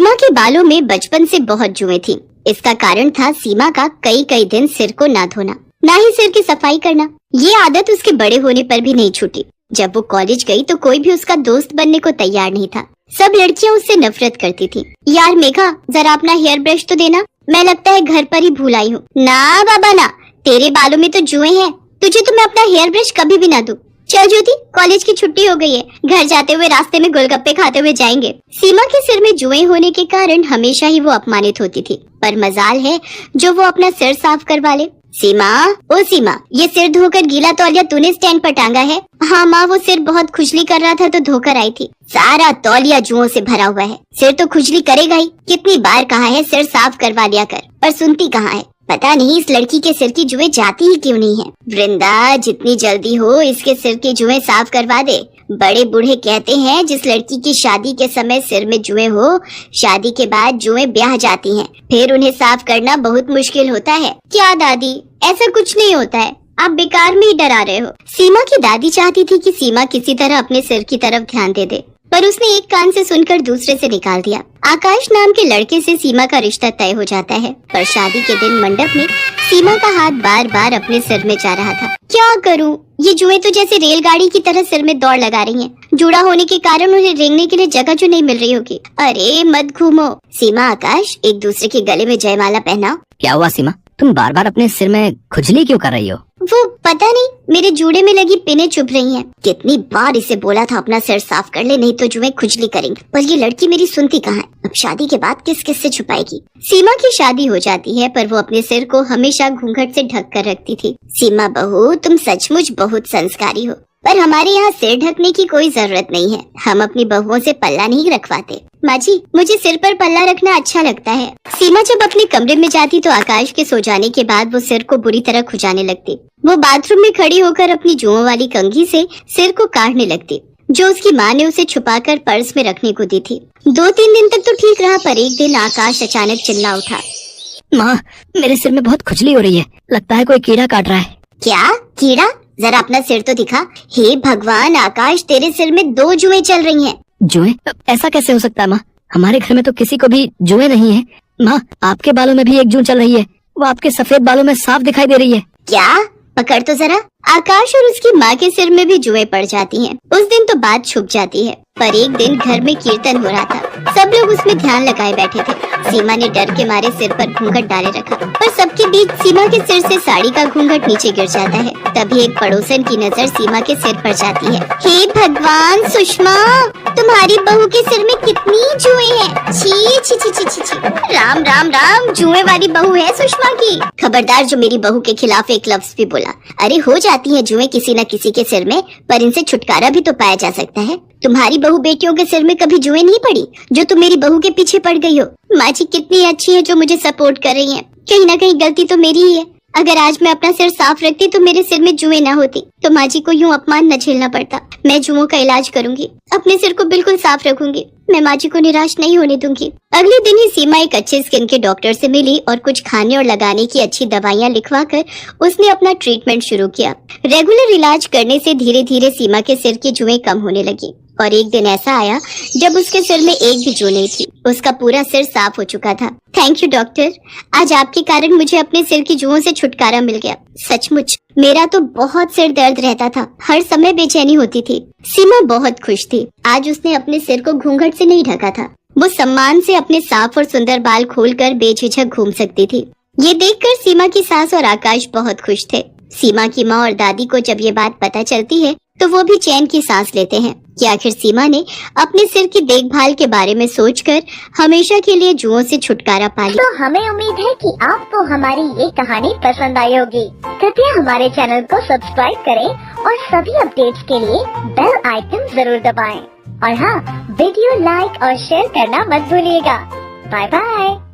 सीमा के बालों में बचपन से बहुत जुएं थी। इसका कारण था सीमा का कई कई दिन सिर को ना धोना, ना ही सिर की सफाई करना। ये आदत उसके बड़े होने पर भी नहीं छूटी। जब वो कॉलेज गई तो कोई भी उसका दोस्त बनने को तैयार नहीं था। सब लड़कियां उससे नफरत करती थी। यार मेघा, जरा अपना हेयर ब्रश तो देना, मैं लगता है घर पर ही भूल आई हूँ। ना बाबा ना, तेरे बालों में तो जुएं हैं, तुझे तो मैं अपना हेयर ब्रश कभी भी ना दूं। चल ज्योति, कॉलेज की छुट्टी हो गई है, घर जाते हुए रास्ते में गोलगप्पे खाते हुए जाएंगे। सीमा के सिर में जुएं होने के कारण हमेशा ही वो अपमानित होती थी, पर मजाल है जो वो अपना सिर साफ करवा ले। सीमा, ओ सीमा, ये सिर धोकर गीला तौलिया तूने स्टैंड पर टांगा है? हाँ माँ, वो सिर बहुत खुजली कर रहा था तो धोकर आई थी। सारा तौलिया जुओं से भरा हुआ है, सिर तो खुजली करेगा ही। कितनी बार कहा है सिर साफ करवा लिया कर, पर सुनती कहाँ है। पता नहीं इस लड़की के सिर की जुएं जाती ही क्यों नहीं है। वृंदा, जितनी जल्दी हो इसके सिर की जुएं साफ करवा दे। बड़े बूढ़े कहते हैं जिस लड़की की शादी के समय सिर में जुएं हो, शादी के बाद जुएं ब्याह जाती हैं, फिर उन्हें साफ करना बहुत मुश्किल होता है। क्या दादी, ऐसा कुछ नहीं होता है, आप बेकार में ही डरा रहे हो। सीमा की दादी चाहती थी कि सीमा किसी तरह अपने सिर की तरफ ध्यान दे दे, पर उसने एक कान से सुनकर दूसरे से निकाल दिया। आकाश नाम के लड़के से सीमा का रिश्ता तय हो जाता है, पर शादी के दिन मंडप में सीमा का हाथ बार बार अपने सिर में जा रहा था। क्या करूं, ये जुएं तो जैसे रेलगाड़ी की तरह सिर में दौड़ लगा रही हैं। जुड़ा होने के कारण उन्हें रेंगने के लिए जगह जो नहीं मिल रही होगी। अरे मत घूमो। सीमा, आकाश, एक दूसरे के गले में जयमाला पहनाओ। क्या हुआ सीमा, तुम बार बार अपने सिर में खुजली क्यों कर रही हो? वो पता नहीं, मेरे जूड़े में लगी पिनें चुभ रही हैं। कितनी बार इसे बोला था अपना सिर साफ कर ले, नहीं तो जुएं खुजली करेंगे, पर ये लड़की मेरी सुनती कहाँ है। अब शादी के बाद किस किस से छुपाएगी। सीमा की शादी हो जाती है, पर वो अपने सिर को हमेशा घूंघट से ढक कर रखती थी। सीमा बहू, तुम सचमुच बहुत संस्कारी हो, पर हमारे यहाँ सिर ढकने की कोई जरूरत नहीं है। हम अपनी बहुओं से पल्ला नहीं रखवाते। माँ जी, मुझे सिर पर पल्ला रखना अच्छा लगता है। सीमा जब अपने कमरे में जाती तो आकाश के सो जाने के बाद वो सिर को बुरी तरह खुजाने लगती। वो बाथरूम में खड़ी होकर अपनी जुओं वाली कंघी से सिर को काटने लगती, जो उसकी माँ ने उसे छुपाकर पर्स में रखने को दी थी। 2-3 दिन तक तो ठीक रहा, पर एक दिन आकाश अचानक चिल्ला उठा। माँ, मेरे सिर में बहुत खुजली हो रही है, लगता है कोई कीड़ा काट रहा है। क्या कीड़ा? जरा अपना सिर तो दिखा। हे भगवान आकाश, तेरे सिर में 2 जुएं चल रही हैं। जुएं? ऐसा कैसे हो सकता है माँ? हमारे घर में तो किसी को भी जुएं नहीं है। माँ, आपके बालों में भी एक जूं चल रही है, वो आपके सफेद बालों में साफ दिखाई दे रही है। क्या? पकड़ तो जरा। आकाश और उसकी माँ के सिर में भी जुएं पड़ जाती हैं। उस दिन तो बात छुप जाती है, पर एक दिन घर में कीर्तन हो रहा था। सब लोग उसमें ध्यान लगाए बैठे थे। सीमा ने डर के मारे सिर पर घूंघट डाले रखा, पर सबके बीच सीमा के सिर से साड़ी का घूंघट नीचे गिर जाता है। तभी एक पड़ोसन की नजर सीमा के सिर पर जाती है। हे भगवान सुषमा, तुम्हारी बहू के सिर में कितनी जुएं हैं। छी छी छी छी छी छी। राम राम राम, जुएं वाली बहू है सुषमा की। खबरदार जो मेरी बहू के खिलाफ एक लफ्ज भी बोला। अरे हो जाती है जुएं किसी न किसी के सिर में, पर इनसे छुटकारा भी तो पाया जा सकता है। तुम्हारी बहू बेटियों के सिर में कभी जुएं नहीं पड़ी, जो तुम मेरी बहू के पीछे पड़ गई हो। माँ जी कितनी अच्छी है जो मुझे सपोर्ट कर रही हैं। कहीं ना कहीं गलती तो मेरी ही है। अगर आज मैं अपना सिर साफ रखती तो मेरे सिर में जुएं ना होती, तो माँ जी को यूँ अपमान न झेलना पड़ता। मैं जुओं का इलाज करूंगी, अपने सिर को बिल्कुल साफ रखूंगी। मैं माँ जी को निराश नहीं होने दूंगी। अगले दिन ही सीमा एक अच्छे स्किन के डॉक्टर से मिली और कुछ खाने और लगाने की अच्छी दवाइयाँ लिखवाकर उसने अपना ट्रीटमेंट शुरू किया। रेगुलर इलाज करने से धीरे धीरे सीमा के सिर की जुएं कम होने लगी, और एक दिन ऐसा आया जब उसके सिर में एक भी जू नहीं थी। उसका पूरा सिर साफ हो चुका था। थैंक यू डॉक्टर, आज आपके कारण मुझे अपने सिर की जुओं से छुटकारा मिल गया। सचमुच मेरा तो बहुत सिर दर्द रहता था, हर समय बेचैनी होती थी। सीमा बहुत खुश थी। आज उसने अपने सिर को घूंघट से नहीं ढका था। वो सम्मान से अपने साफ और सुंदर बाल खोलकर बेझिझक घूम सकती थी। ये देखकर सीमा की सास और आकाश बहुत खुश थे। सीमा की माँ और दादी को जब ये बात पता चलती है तो वो भी चैन की सांस लेते हैं कि आखिर सीमा ने अपने सिर की देखभाल के बारे में सोचकर हमेशा के लिए जुओं से छुटकारा पा लिया। तो हमें उम्मीद है कि आपको हमारी ये कहानी पसंद आई होगी। कृपया हमारे चैनल को सब्सक्राइब करें और सभी अपडेट्स के लिए बेल आइकन जरूर दबाएं। और हाँ, वीडियो लाइक और शेयर करना मत भूलिएगा। Bye bye.